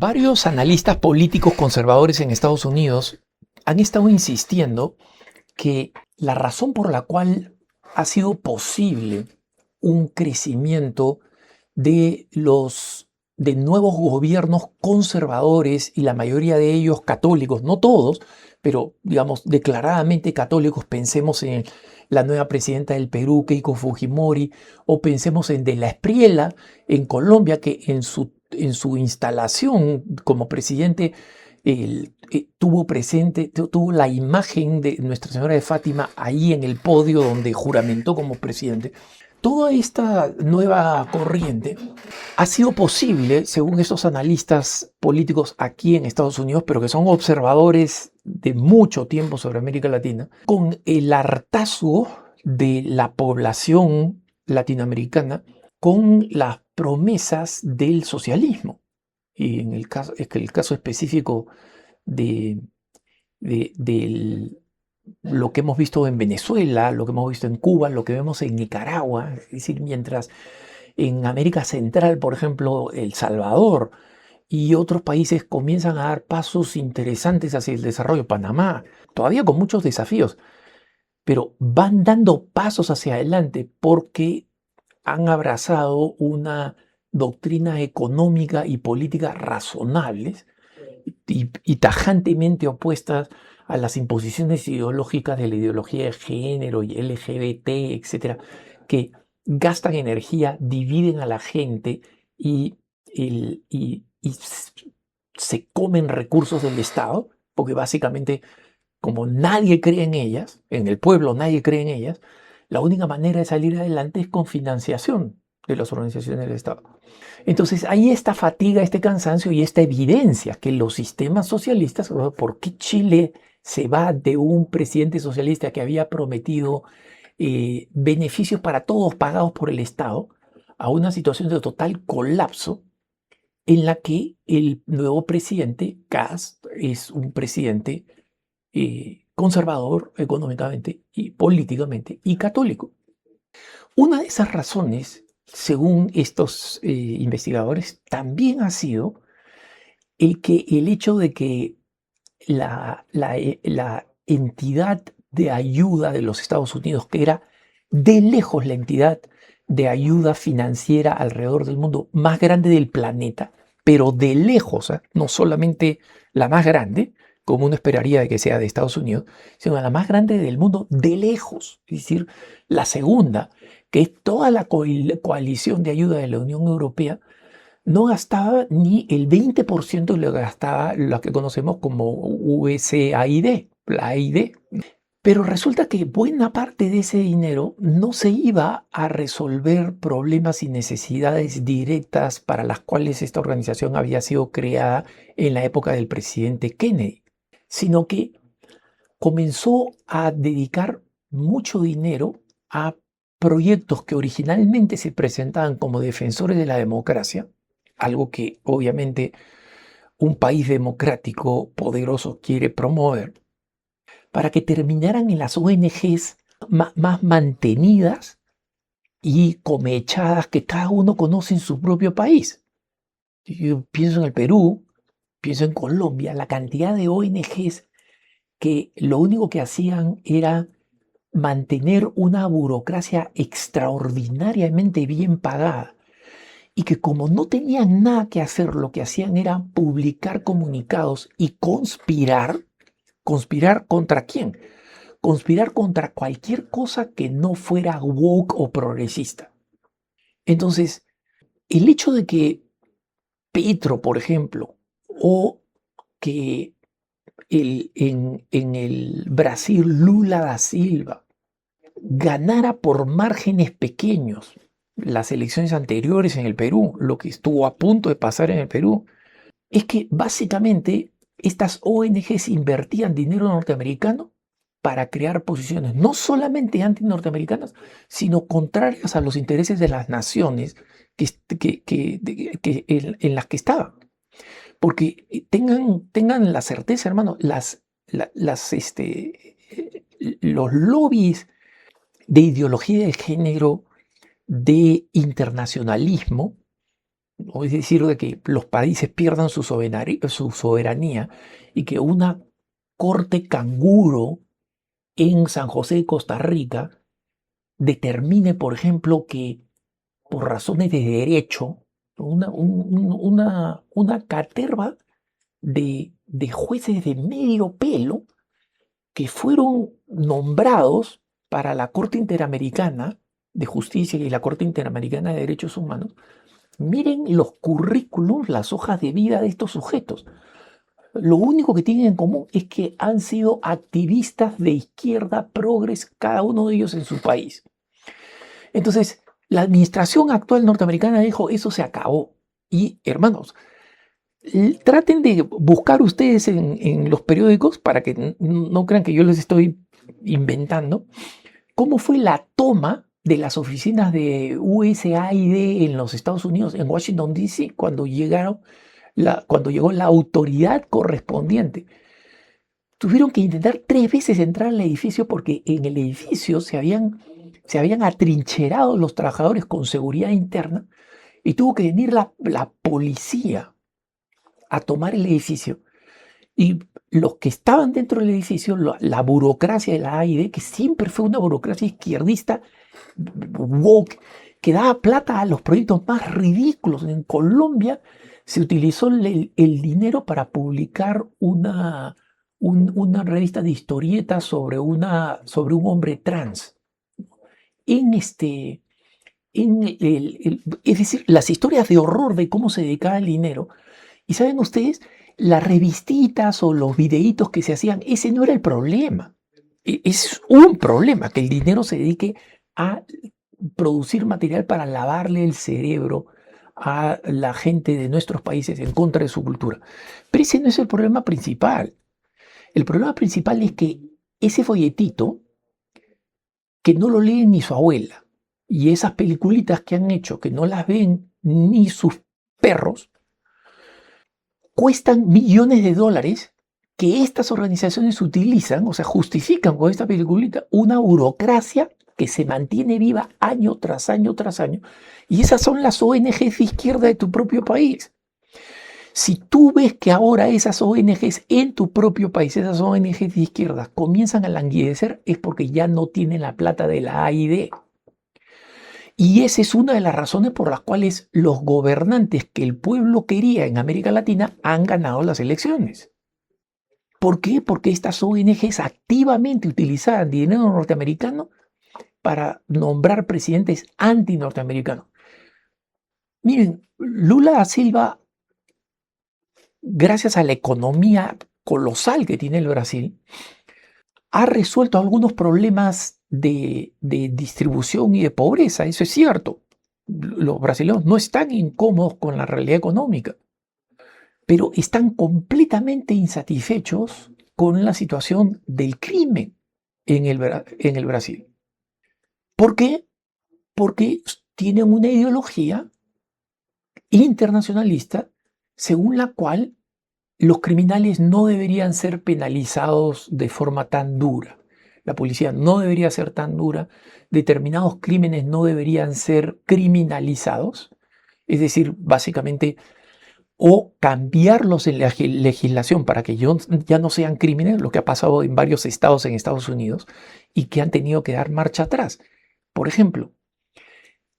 Varios analistas políticos conservadores en Estados Unidos han estado insistiendo que la razón por la cual ha sido posible un crecimiento de nuevos gobiernos conservadores y la mayoría de ellos católicos, no todos, pero digamos declaradamente católicos, pensemos en la nueva presidenta del Perú, Keiko Fujimori, o pensemos en De la Espriella en Colombia, que en su instalación como presidente tuvo la imagen de Nuestra Señora de Fátima ahí en el podio donde juramentó como presidente. Toda esta nueva corriente ha sido posible, según estos analistas políticos aquí en Estados Unidos, pero que son observadores de mucho tiempo sobre América Latina, con el hartazgo de la población latinoamericana con las promesas del socialismo. Y en el caso específico de, lo que hemos visto en Venezuela, lo que hemos visto en Cuba, lo que vemos en Nicaragua, es decir, mientras en América Central, por ejemplo, El Salvador y otros países comienzan a dar pasos interesantes hacia el desarrollo, Panamá, todavía con muchos desafíos, pero van dando pasos hacia adelante porque han abrazado una doctrina económica y política razonables y tajantemente opuestas a las imposiciones ideológicas de la ideología de género y LGBT, etcétera, que gastan energía, dividen a la gente y se comen recursos del Estado, porque básicamente, como nadie cree en ellas, en el pueblo nadie cree en ellas, la única manera de salir adelante es con financiación de las organizaciones del Estado. Entonces hay esta fatiga, este cansancio y esta evidencia que los sistemas socialistas, ¿por qué Chile se va de un presidente socialista que había prometido beneficios para todos pagados por el Estado a una situación de total colapso en la que el nuevo presidente, Kast, es un presidente conservador económicamente y políticamente y católico? Una de esas razones, según estos investigadores, también ha sido el hecho de que la entidad de ayuda de los Estados Unidos, que era de lejos la entidad de ayuda financiera alrededor del mundo más grande del planeta, pero de lejos, no solamente la más grande, como uno esperaría de que sea de Estados Unidos, sino la más grande del mundo de lejos, es decir, la segunda, que es toda la coalición de ayuda de la Unión Europea, no gastaba ni el 20% de lo que gastaba lo que conocemos como USAID, la AID. Pero resulta que buena parte de ese dinero no se iba a resolver problemas y necesidades directas para las cuales esta organización había sido creada en la época del presidente Kennedy, sino que comenzó a dedicar mucho dinero a proyectos que originalmente se presentaban como defensores de la democracia, algo que obviamente un país democrático poderoso quiere promover, para que terminaran en las ONGs más mantenidas y comechadas que cada uno conoce en su propio país. Yo pienso en el Perú, pienso en Colombia, la cantidad de ONGs que lo único que hacían era mantener una burocracia extraordinariamente bien pagada y que como no tenían nada que hacer, lo que hacían era publicar comunicados y conspirar. ¿Conspirar contra quién? Conspirar contra cualquier cosa que no fuera woke o progresista. Entonces, el hecho de que Petro, por ejemplo, o que en el Brasil Lula da Silva ganara por márgenes pequeños las elecciones anteriores en el Perú, lo que estuvo a punto de pasar en el Perú, es que básicamente estas ONGs invertían dinero norteamericano para crear posiciones no solamente anti-norteamericanas, sino contrarias a los intereses de las naciones en las que estaban. Porque tengan la certeza, hermano, los lobbies de ideología de género, de internacionalismo, o es decir, de que los países pierdan su soberanía y que una corte canguro en San José de Costa Rica determine, por ejemplo, que por razones de derecho, una caterva de jueces de medio pelo que fueron nombrados para la Corte Interamericana de Justicia y la Corte Interamericana de Derechos Humanos, miren los currículums, las hojas de vida de estos sujetos. Lo único que tienen en común es que han sido activistas de izquierda progres, cada uno de ellos en su país. Entonces, la administración actual norteamericana dijo, eso se acabó. Y, hermanos, traten de buscar ustedes en los periódicos, para que no crean que yo les estoy inventando, cómo fue la toma de las oficinas de USAID en los Estados Unidos, en Washington, D.C., cuando llegó la autoridad correspondiente. Tuvieron que intentar 3 veces entrar al edificio porque en el edificio se habían atrincherado los trabajadores con seguridad interna y tuvo que venir la policía a tomar el edificio. Y los que estaban dentro del edificio, la burocracia de la AID, que siempre fue una burocracia izquierdista, woke, que daba plata a los proyectos más ridículos. En Colombia se utilizó el dinero para publicar una revista de historietas sobre un hombre trans. Es decir, las historias de horror de cómo se dedicaba el dinero. Y saben ustedes, las revistitas o los videitos que se hacían, ese no era el problema. Es un problema que el dinero se dedique a producir material para lavarle el cerebro a la gente de nuestros países en contra de su cultura. Pero ese no es el problema principal. El problema principal es que ese folletito, que no lo lee ni su abuela, y esas peliculitas que han hecho, que no las ven ni sus perros, cuestan millones de dólares que estas organizaciones utilizan, o sea, justifican con esta peliculita una burocracia que se mantiene viva año tras año tras año. Y esas son las ONGs de izquierda de tu propio país. Si tú ves que ahora esas ONGs en tu propio país, esas ONGs de izquierda, comienzan a languidecer, es porque ya no tienen la plata de la AID. Y esa es una de las razones por las cuales los gobernantes que el pueblo quería en América Latina han ganado las elecciones. ¿Por qué? Porque estas ONGs activamente utilizaban dinero norteamericano para nombrar presidentes anti-norteamericanos. Miren, Lula da Silva, gracias a la economía colosal que tiene el Brasil, ha resuelto algunos problemas de distribución y de pobreza. Eso es cierto. Los brasileños no están incómodos con la realidad económica, pero están completamente insatisfechos con la situación del crimen en el Brasil. ¿Por qué? Porque tienen una ideología internacionalista según la cual los criminales no deberían ser penalizados de forma tan dura. La policía no debería ser tan dura. Determinados crímenes no deberían ser criminalizados. Es decir, básicamente, o cambiarlos en la legislación para que ya no sean crímenes, lo que ha pasado en varios estados en Estados Unidos y que han tenido que dar marcha atrás. Por ejemplo,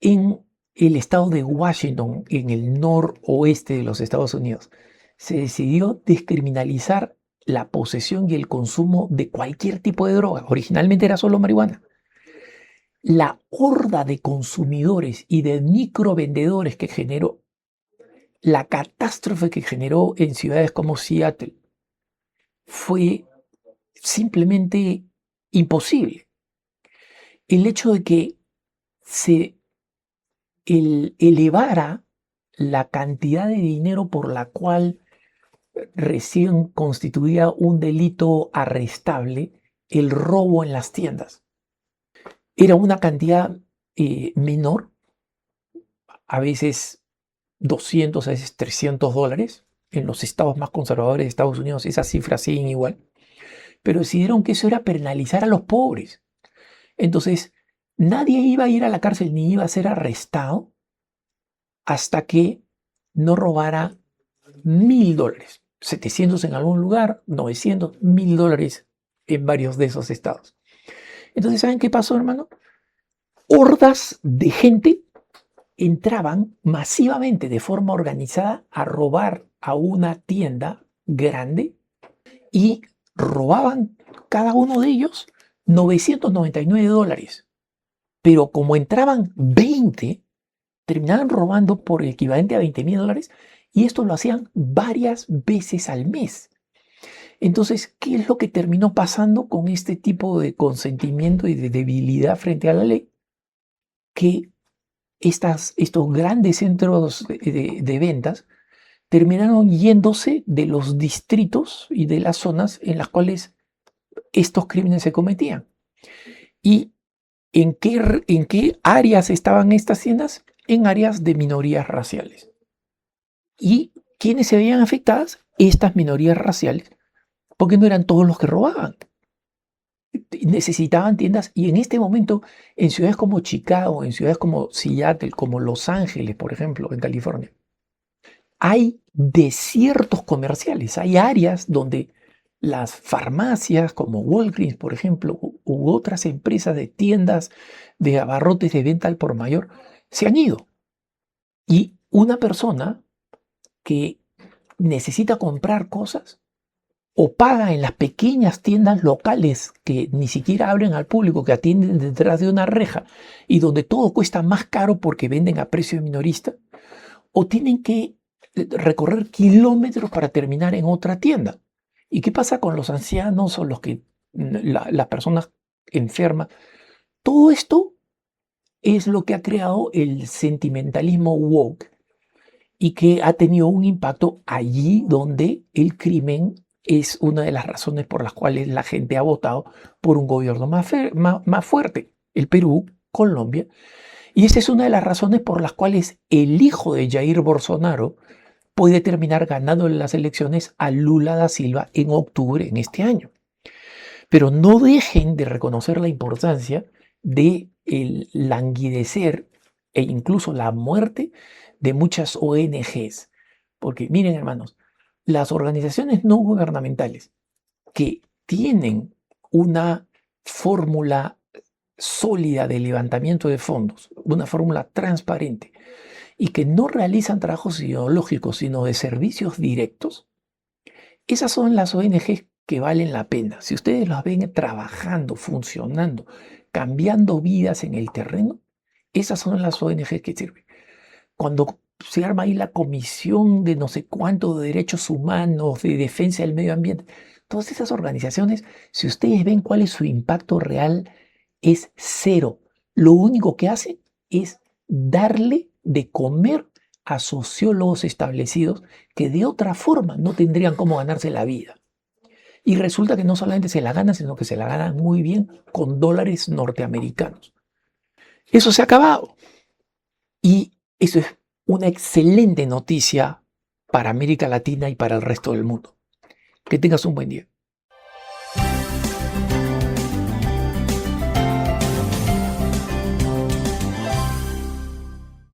en el estado de Washington, en el noroeste de los Estados Unidos, se decidió descriminalizar la posesión y el consumo de cualquier tipo de droga. Originalmente era solo marihuana. La horda de consumidores y de microvendedores que generó, la catástrofe que generó en ciudades como Seattle, fue simplemente imposible. El hecho de que se elevara la cantidad de dinero por la cual recién constituía un delito arrestable el robo en las tiendas. Era una cantidad menor, a veces 200, a veces $300. En los estados más conservadores de Estados Unidos esas cifras siguen igual. Pero decidieron que eso era penalizar a los pobres. Entonces, nadie iba a ir a la cárcel ni iba a ser arrestado hasta que no robara $1.000, 700 en algún lugar, 900, $1.000 en varios de esos estados. Entonces, ¿saben qué pasó, hermano? Hordas de gente entraban masivamente de forma organizada a robar a una tienda grande y robaban cada uno de ellos $999. Pero como entraban 20, terminaban robando por el equivalente a $20.000 y esto lo hacían varias veces al mes. Entonces, ¿qué es lo que terminó pasando con este tipo de consentimiento y de debilidad frente a la ley? Que estos grandes centros de ventas terminaron yéndose de los distritos y de las zonas en las cuales estos crímenes se cometían. ¿Y en qué áreas estaban estas tiendas? En áreas de minorías raciales. ¿Y quiénes se veían afectadas? Estas minorías raciales, porque no eran todos los que robaban. Necesitaban tiendas y en este momento en ciudades como Chicago, en ciudades como Seattle, como Los Ángeles, por ejemplo, en California, hay desiertos comerciales, hay áreas donde las farmacias como Walgreens, por ejemplo, u otras empresas de tiendas de abarrotes de venta al por mayor se han ido. Y una persona que necesita comprar cosas o paga en las pequeñas tiendas locales que ni siquiera abren al público, que atienden detrás de una reja y donde todo cuesta más caro porque venden a precio minorista, o tienen que recorrer kilómetros para terminar en otra tienda. ¿Y qué pasa con los ancianos o las personas enfermas? Todo esto es lo que ha creado el sentimentalismo woke y que ha tenido un impacto allí donde el crimen es una de las razones por las cuales la gente ha votado por un gobierno más fuerte. El Perú, Colombia. Y esa es una de las razones por las cuales el hijo de Jair Bolsonaro puede terminar ganando las elecciones a Lula da Silva en octubre en este año. Pero no dejen de reconocer la importancia de el languidecer e incluso la muerte de muchas ONGs. Porque miren, hermanos, las organizaciones no gubernamentales que tienen una fórmula sólida de levantamiento de fondos, una fórmula transparente, y que no realizan trabajos ideológicos, sino de servicios directos, esas son las ONGs que valen la pena. Si ustedes las ven trabajando, funcionando, cambiando vidas en el terreno, esas son las ONGs que sirven. Cuando se arma ahí la comisión de no sé cuánto de derechos humanos, de defensa del medio ambiente, todas esas organizaciones, si ustedes ven cuál es su impacto real, es cero. Lo único que hacen es darle de comer a sociólogos establecidos que de otra forma no tendrían cómo ganarse la vida. Y resulta que no solamente se la ganan, sino que se la ganan muy bien con dólares norteamericanos. Eso se ha acabado. Y eso es una excelente noticia para América Latina y para el resto del mundo. Que tengas un buen día.